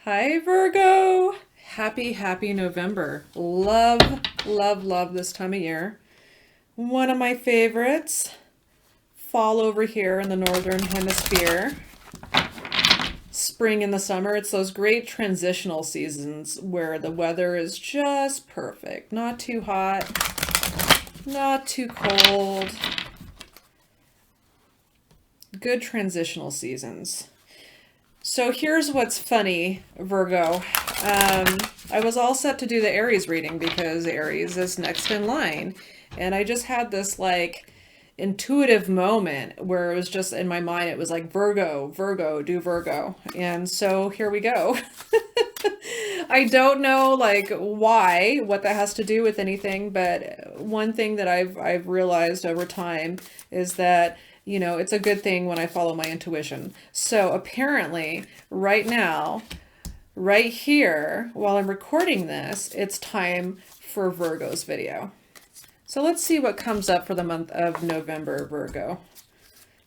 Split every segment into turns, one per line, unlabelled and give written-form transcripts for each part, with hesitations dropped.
Hi, Virgo. Happy November. Love this time of year. One of my favorites. Fall over here in the Northern Hemisphere. Spring in the summer. It's those great transitional seasons where the weather is just perfect. Not too hot, not too cold. Good transitional seasons. So here's what's funny, Virgo. I was all set to do the Aries reading because Aries is next in line. And I just had this like intuitive moment where it was just in my mind, it was like Virgo, do Virgo. And so here we go. I don't know like why, what that has to do with anything, but one thing that I've realized over time is that it's a good thing when I follow my intuition. So apparently, right now, right here, while I'm recording this, it's time for Virgo's video. So let's see what comes up for the month of November, Virgo.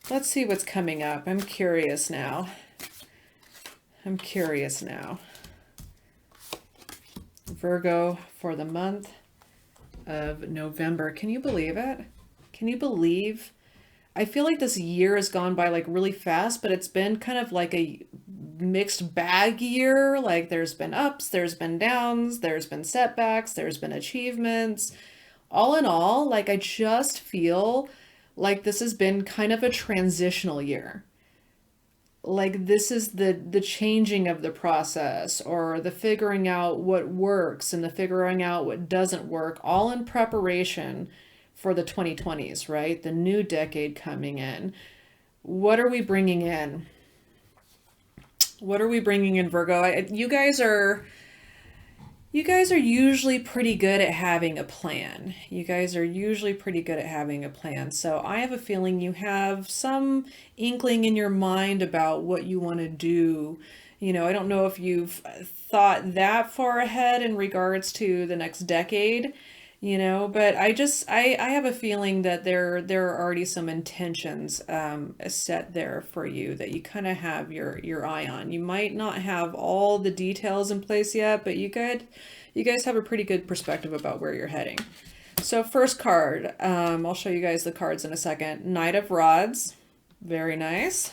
Let's see what's coming up. I'm curious now. Virgo for the month of November. Can you believe it? Can you believe? I feel like this year has gone by like really fast, but it's been kind of like a mixed bag year. Like there's been ups, there's been downs, there's been setbacks, there's been achievements. All in all, like I just feel like this has been kind of a transitional year. Like this is the changing of the process or the figuring out what works and the figuring out what doesn't work, all in preparation for the 2020s, right? The new decade coming in. What are we bringing in? What are we bringing in, Virgo? You guys are usually pretty good at having a plan. So I have a feeling you have some inkling in your mind about what you want to do. I don't know if you've thought that far ahead in regards to the next decade, but I have a feeling that there are already some intentions set there for you that you kind of have your eye on. You might not have all the details in place yet, but you guys have a pretty good perspective about where you're heading. So first card, I'll show you guys the cards in a second. Knight of Rods, very nice.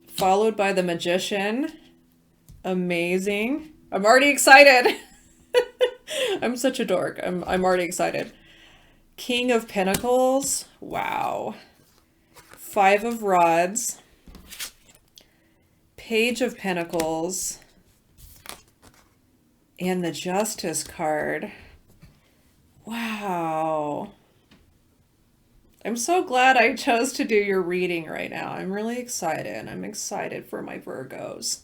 Followed by the Magician, amazing. I'm already excited. I'm such a dork. I'm already excited. King of Pentacles. Wow. Five of Rods. Page of Pentacles. And the Justice card. Wow. I'm so glad I chose to do your reading right now. I'm really excited. I'm excited for my Virgos.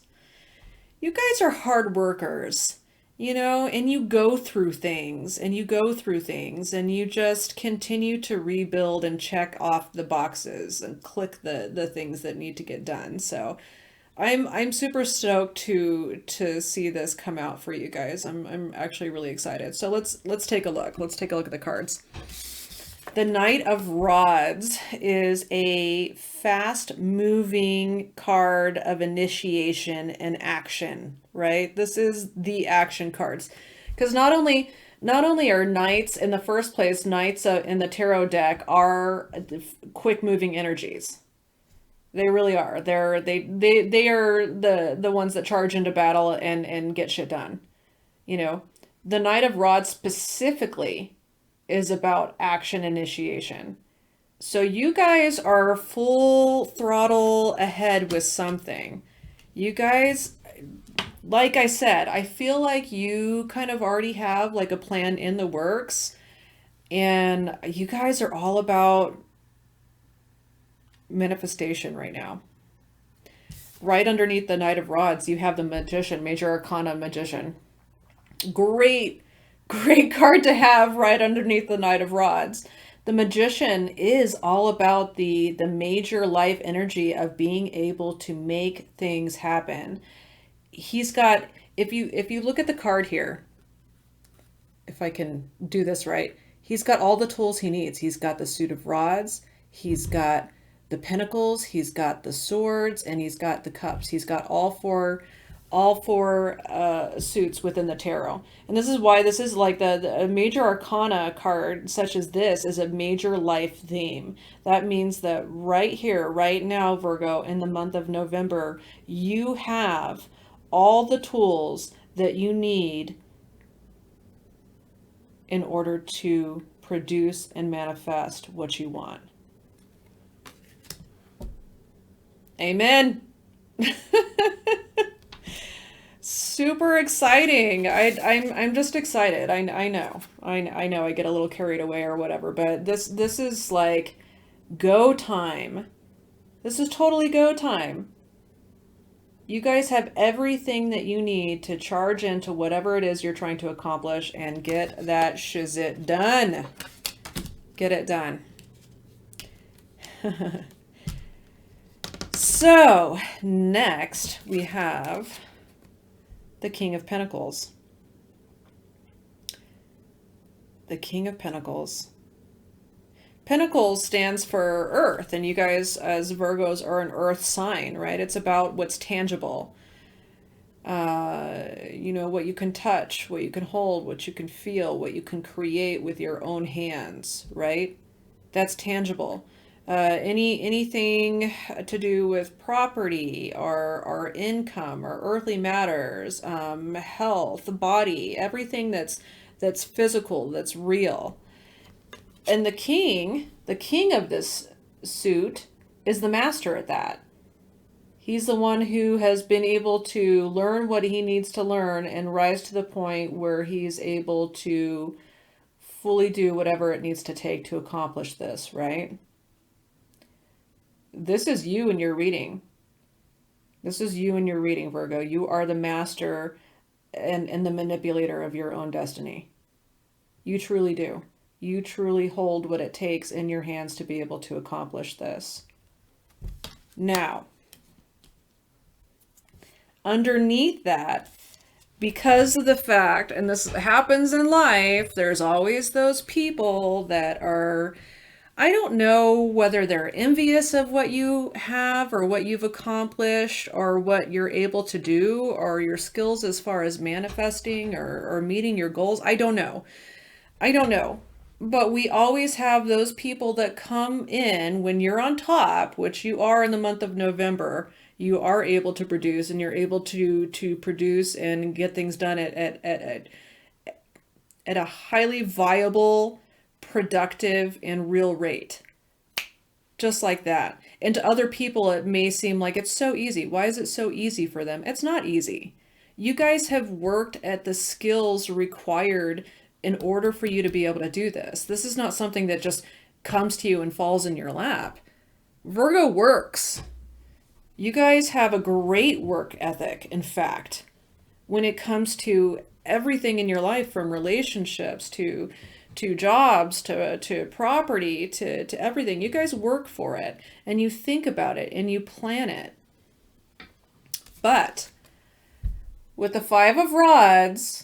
You guys are hard workers, and you just continue to rebuild and check off the boxes and click the things that need to get done. So I'm super stoked to see this come out for you guys. I'm actually really excited. So let's take a look. Let's take a look at the cards. The Knight of Rods is a fast moving card of initiation and action, right? This is the action cards. Because not only are knights in the first place, knights in the tarot deck are quick moving energies. They really are. They are the ones that charge into battle and get shit done. You know, the Knight of Rods specifically is about action initiation. So you guys are full throttle ahead with something. You guys, like I said, I feel like you kind of already have like a plan in the works, and you guys are all about manifestation right now. Right underneath the Knight of Rods, you have the Magician, Major Arcana Magician. Great, great card to have right underneath the Knight of Rods. The Magician is all about the major life energy of being able to make things happen. He's got, if you look at the card here, if I can do this right, he's got all the tools he needs. He's got the suit of rods, he's got the pentacles, he's got the swords, and he's got the cups. He's got all all four suits within the tarot. And this is why this is like the major arcana card, such as this, is a major life theme. That means that right here, right now, Virgo, in the month of November, you have all the tools that you need in order to produce and manifest what you want. Amen. Super exciting. I'm just excited. I know. I know I get a little carried away or whatever, but this is like go time. This is totally go time. You guys have everything that you need to charge into whatever it is you're trying to accomplish and get that shizit done. Get it done. So, next we have the King of Pentacles. The King of Pentacles. Pentacles stands for earth, and you guys as Virgos are an earth sign, right? It's about what's tangible. You know, what you can touch, what you can hold, what you can feel, what you can create with your own hands, right? That's tangible. Anything to do with property or income or earthly matters, health, body, everything that's physical, that's real. And the king of this suit is the master at that. He's the one who has been able to learn what he needs to learn and rise to the point where he's able to fully do whatever it needs to take to accomplish this, right? This is you in your reading. This is you in your reading, Virgo. You are the master and the manipulator of your own destiny. You truly do. You truly hold what it takes in your hands to be able to accomplish this. Now, underneath that, because of the fact, and this happens in life, there's always those people that are, I don't know whether they're envious of what you have or what you've accomplished or what you're able to do or your skills as far as manifesting or meeting your goals. I don't know. I don't know. But we always have those people that come in when you're on top, which you are in the month of November. You are able to produce and you're able to produce and get things done at a highly viable, productive, and real rate. Just like that. And to other people, it may seem like it's so easy. Why is it so easy for them? It's not easy. You guys have worked at the skills required in order for you to be able to do this. This is not something that just comes to you and falls in your lap. Virgo works. You guys have a great work ethic, in fact, when it comes to everything in your life, from relationships to jobs to property to everything. You guys work for it and you think about it and you plan it. But with the Five of Rods,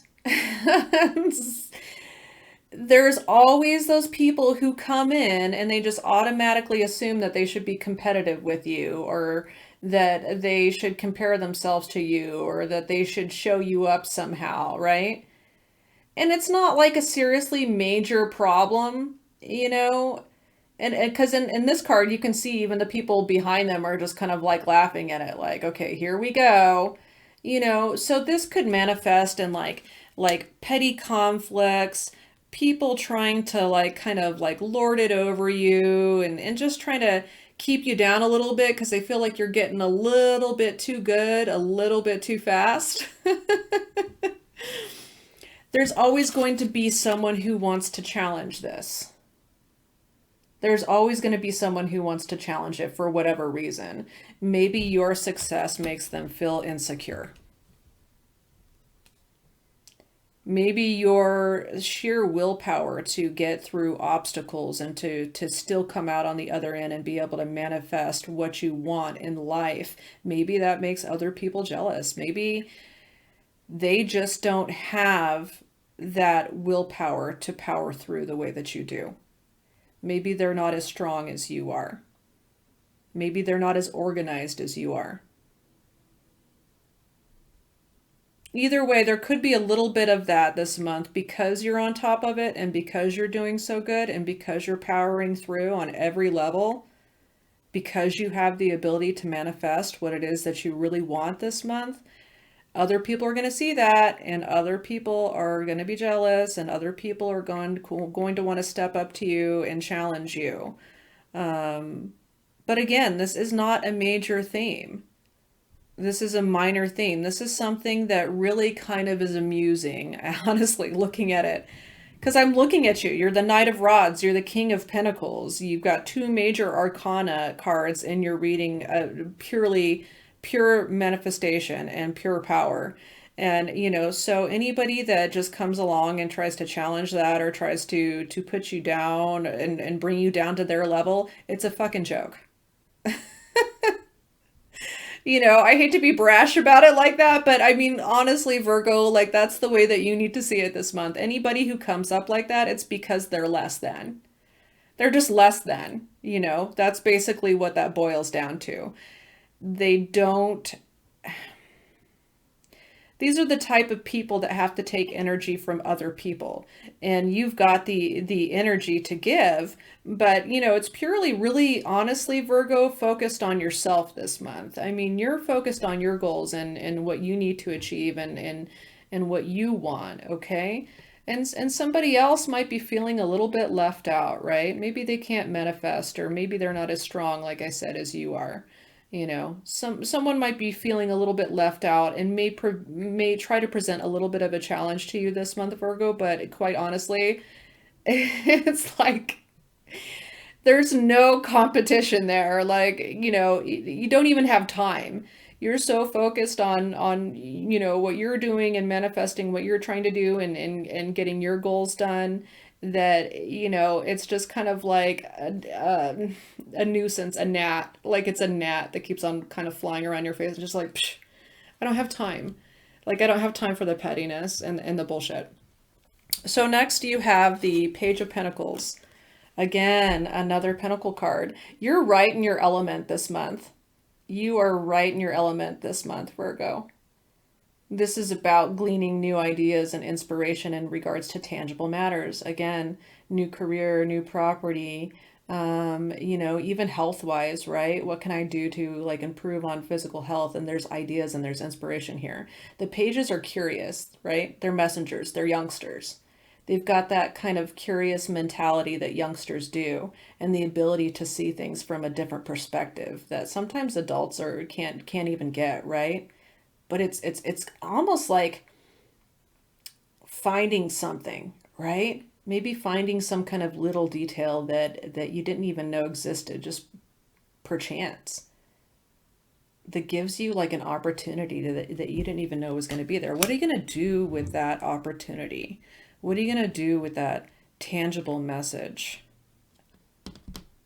there's always those people who come in and they just automatically assume that they should be competitive with you, or that they should compare themselves to you, or that they should show you up somehow, right? And it's not like a seriously major problem, you know? And because in this card, you can see even the people behind them are just kind of like laughing at it, like, okay, here we go. You know, so this could manifest in like petty conflicts, people trying to like kind of like lord it over you and just trying to keep you down a little bit because they feel like you're getting a little bit too good, a little bit too fast. There's always going to be someone who wants to challenge this. There's always going to be someone who wants to challenge it for whatever reason. Maybe your success makes them feel insecure. Maybe your sheer willpower to get through obstacles and to still come out on the other end and be able to manifest what you want in life, maybe that makes other people jealous. Maybe they just don't have that willpower to power through the way that you do. Maybe they're not as strong as you are. Maybe they're not as organized as you are. Either way, there could be a little bit of that this month because you're on top of it and because you're doing so good and because you're powering through on every level, because you have the ability to manifest what it is that you really want this month. Other people are going to see that, and other people are going to be jealous, and other people are going to want to step up to you and challenge you. Um, but again, this is not a major theme. This is a minor theme. This is something that really kind of is amusing, honestly, looking at it. Because I'm looking at you. You're the Knight of Rods. You're the King of Pentacles. You've got two major arcana cards in your reading, pure manifestation and pure power. And, so anybody that just comes along and tries to challenge that or tries to put you down and bring you down to their level, it's a fucking joke. I hate to be brash about it like that, but I mean, honestly, Virgo, like that's the way that you need to see it this month. Anybody who comes up like that, it's because they're less than. They're just less than. That's basically what that boils down to. They don't These are the type of people that have to take energy from other people. And you've got the energy to give, but it's purely really honestly Virgo focused on yourself this month. I mean, you're focused on your goals and what you need to achieve and what you want, okay? And somebody else might be feeling a little bit left out, right? Maybe they can't manifest or maybe they're not as strong like I said as you are. Someone might be feeling a little bit left out and may try to present a little bit of a challenge to you this month, Virgo, but quite honestly, it's like there's no competition there. Like, you don't even have time. You're so focused on what you're doing and manifesting what you're trying to do and getting your goals done that it's just kind of like a nuisance, a gnat, like it's a gnat that keeps on kind of flying around your face, just like, psh, I don't have time. Like, I don't have time for the pettiness and the bullshit. So next you have the Page of Pentacles. Again, another Pentacle card. You're right in your element this month. You are right in your element this month, Virgo. This is about gleaning new ideas and inspiration in regards to tangible matters. Again, new career, new property, even health wise, right? What can I do to like improve on physical health? And there's ideas and there's inspiration here. The pages are curious, right? They're messengers, they're youngsters. They've got that kind of curious mentality that youngsters do and the ability to see things from a different perspective that sometimes adults can't even get, right? But it's almost like finding something, right? Maybe finding some kind of little detail that you didn't even know existed, just perchance, that gives you like an opportunity that you didn't even know was going to be there. What are you going to do with that opportunity? What are you going to do with that tangible message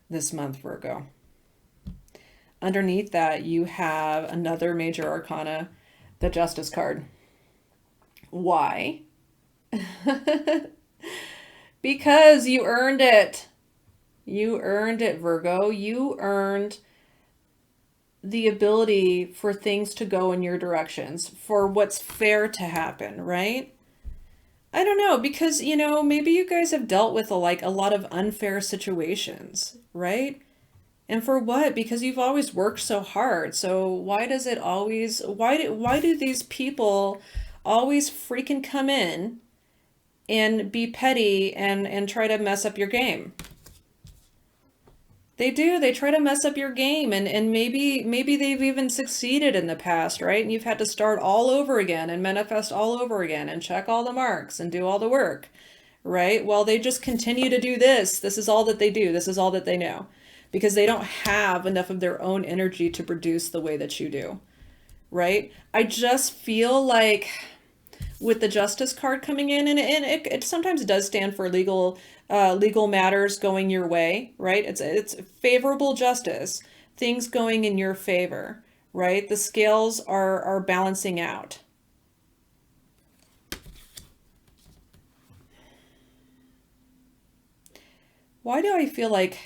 this month, Virgo? Underneath that, you have another major arcana, the Justice card. Why? Because you earned it. You earned it, Virgo. You earned the ability for things to go in your directions, for what's fair to happen, right? I don't know, because, maybe you guys have dealt with a lot of unfair situations, right? And for what? Because you've always worked so hard. So why do these people always freaking come in and be petty and try to mess up your game? They do. They try to mess up your game and maybe they've even succeeded in the past, right? And you've had to start all over again and manifest all over again and check all the marks and do all the work, right? Well, they just continue to do this. This is all that they do. This is all that they know because they don't have enough of their own energy to produce the way that you do, right? I just feel like with the Justice card coming in, and it sometimes does stand for legal matters going your way, right? It's favorable justice, things going in your favor, right? The scales are balancing out. Why do I feel like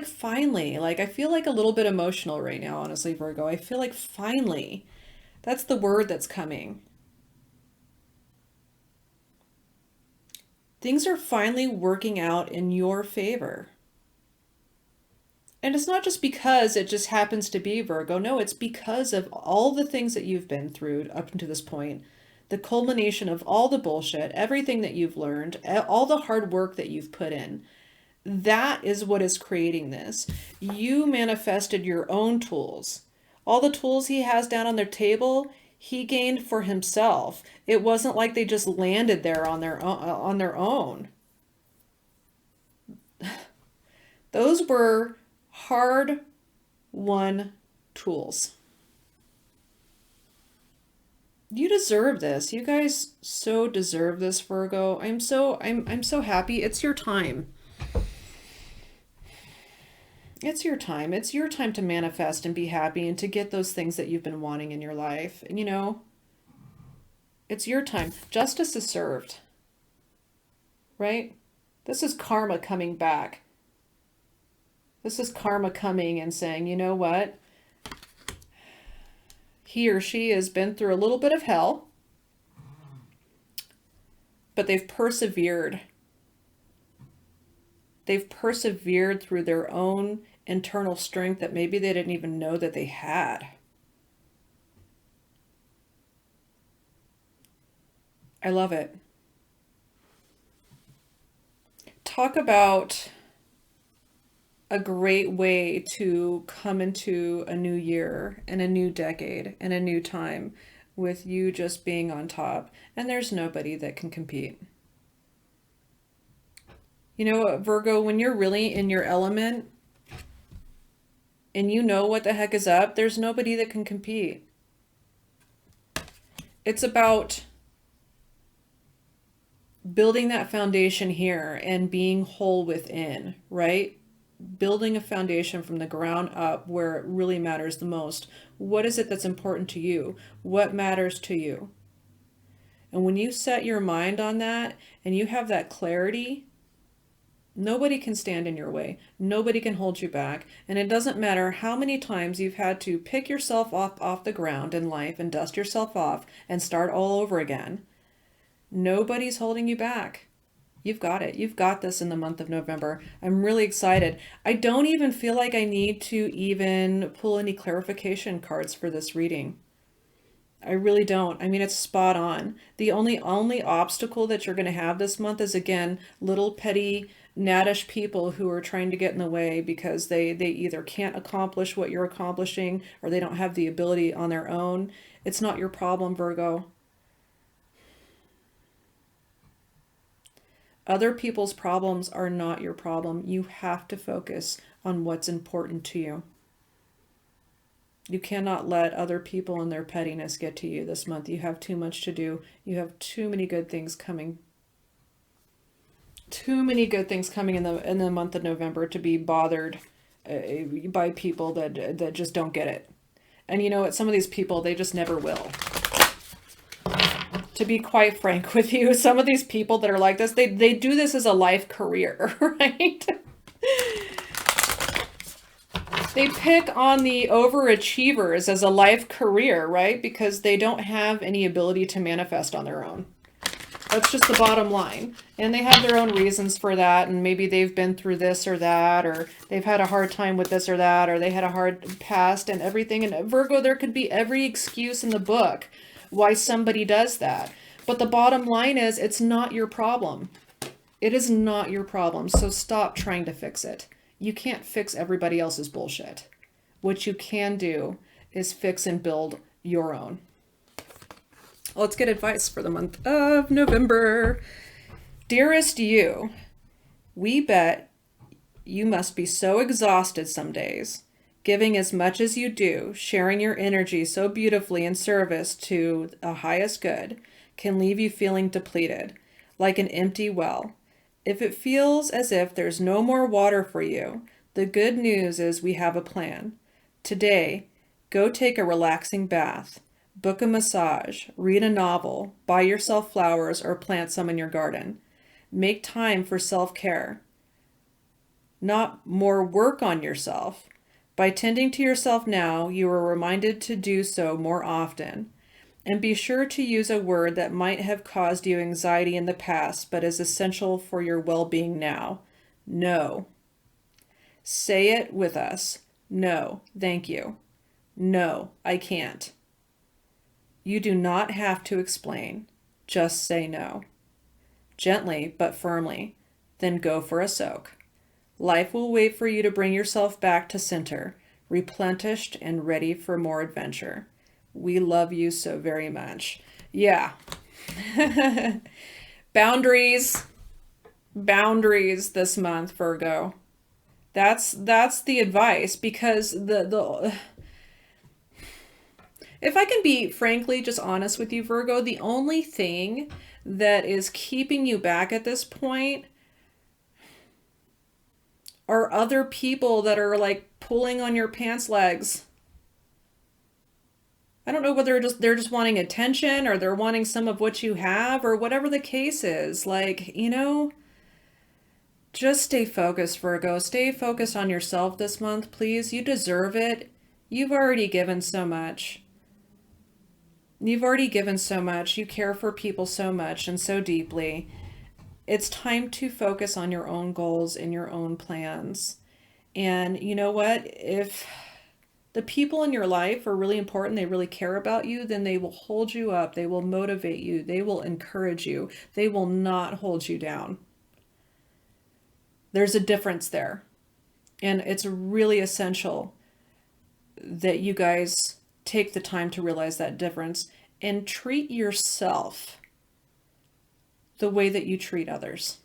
finally, like I feel like a little bit emotional right now, honestly, Virgo. I feel like finally That's the word that's coming. Things are finally working out in your favor. And it's not just because it just happens to be Virgo. No, it's because of all the things that you've been through up until this point. The culmination of all the bullshit, everything that you've learned, all the hard work that you've put in. That is what is creating this. You manifested your own tools. All the tools he has down on their table, he gained for himself. It wasn't like they just landed there on their own. Those were hard won tools. You deserve this. You guys so deserve this, Virgo. I'm so happy. It's your time. It's your time. It's your time to manifest and be happy and to get those things that you've been wanting in your life. And it's your time. Justice is served, right? This is karma coming back. This is karma coming and saying, you know what? He or she has been through a little bit of hell, but they've persevered. They've persevered through their own internal strength that maybe they didn't even know that they had. I love it. Talk about a great way to come into a new year and a new decade and a new time with you just being on top, and there's nobody that can compete. You know what, Virgo, when you're really in your element and you know what the heck is up, there's nobody that can compete. It's about building that foundation here and being whole within, right? Building a foundation from the ground up where it really matters the most. What is it that's important to you? What matters to you? And when you set your mind on that and you have that clarity, nobody can stand in your way. Nobody can hold you back. And it doesn't matter how many times you've had to pick yourself up off the ground in life and dust yourself off and start all over again. Nobody's holding you back. You've got it. You've got this in the month of November. I'm really excited. I don't even feel like I need to even pull any clarification cards for this reading. I really don't. I mean, it's spot on. The only obstacle that you're going to have this month is, again, little petty gnatish people who are trying to get in the way because they either can't accomplish what you're accomplishing or they don't have the ability on their own. It's not your problem, Virgo. Other people's problems are not your problem. You have to focus on what's important to you. You cannot let other people and their pettiness get to you this month. You have too much to do. You have too many good things coming. Too many good things coming in the month of November to be bothered by people that just don't get it. And you know what? Some of these people, they just never will. To be quite frank with you, some of these people that are like this, they do this as a life career, right? They pick on the overachievers as a life career, right? Because they don't have any ability to manifest on their own. That's just the bottom line. And they have their own reasons for that. And maybe they've been through this or that, or they've had a hard time with this or that, or they had a hard past and everything. And Virgo, there could be every excuse in the book why somebody does that. But the bottom line is, it's not your problem. It is not your problem. So stop trying to fix it. You can't fix everybody else's bullshit. What you can do is fix and build your own. Let's get advice for the month of November. Dearest you, we bet you must be so exhausted some days, giving as much as you do, sharing your energy so beautifully in service to the highest good, can leave you feeling depleted, like an empty well. If it feels as if there's no more water for you, the good news is we have a plan. Today, go take a relaxing bath, book a massage, read a novel, buy yourself flowers, or plant some in your garden. Make time for self-care. Not more work on yourself. By tending to yourself now, you are reminded to do so more often. And be sure to use a word that might have caused you anxiety in the past, but is essential for your well-being now. No. Say it with us. No, thank you. No, I can't. You do not have to explain. Just say no. Gently but firmly. Then go for a soak. Life will wait for you to bring yourself back to center, replenished and ready for more adventure. We love you so very much. Yeah. Boundaries. Boundaries this month, Virgo. That's the advice, because the if I can be frankly just honest with you, Virgo, the only thing that is keeping you back at this point are other people that are like pulling on your pants legs. I don't know whether they're just wanting attention, or they're wanting some of what you have, or whatever the case is. Like, just stay focused, Virgo. Stay focused on yourself this month, please. You deserve it. You've already given so much. You've already given so much. You care for people so much and so deeply. It's time to focus on your own goals and your own plans. And you know what? If the people in your life are really important, they really care about you, then they will hold you up. They will motivate you. They will encourage you. They will not hold you down. There's a difference there. And it's really essential that you guys take the time to realize that difference and treat yourself the way that you treat others.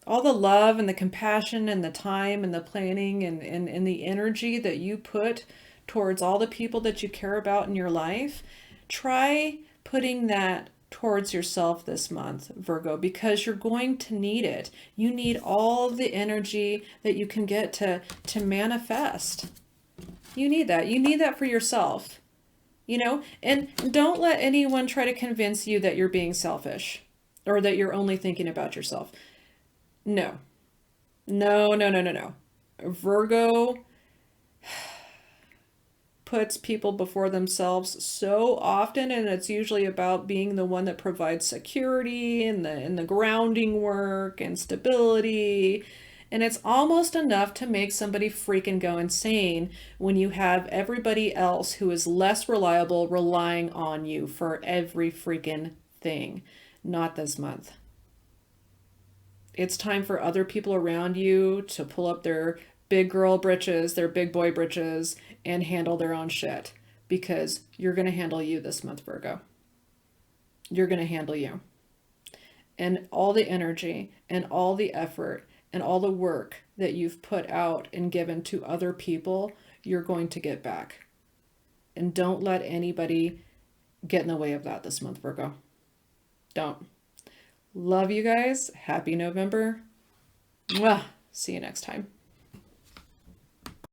All the love and the compassion and the time and the planning and the energy that you put towards all the people that you care about in your life, try putting that towards yourself this month, Virgo, because you're going to need it. You need all the energy that you can get to manifest. You need that. You need that for yourself, and don't let anyone try to convince you that you're being selfish or that you're only thinking about yourself. No, no, no, no, no, no. Virgo puts people before themselves so often, and it's usually about being the one that provides security and the grounding work and stability. And it's almost enough to make somebody freaking go insane when you have everybody else who is less reliable relying on you for every freaking thing. Not this month. It's time for other people around you to pull up their big girl britches, their big boy britches, and handle their own shit. Because you're going to handle you this month, Virgo. You're going to handle you. And all the energy and all the effort and all the work that you've put out and given to other people, you're going to get back. And don't let anybody get in the way of that this month, Virgo. Don't. Love you guys. Happy November. Mwah. See you next time.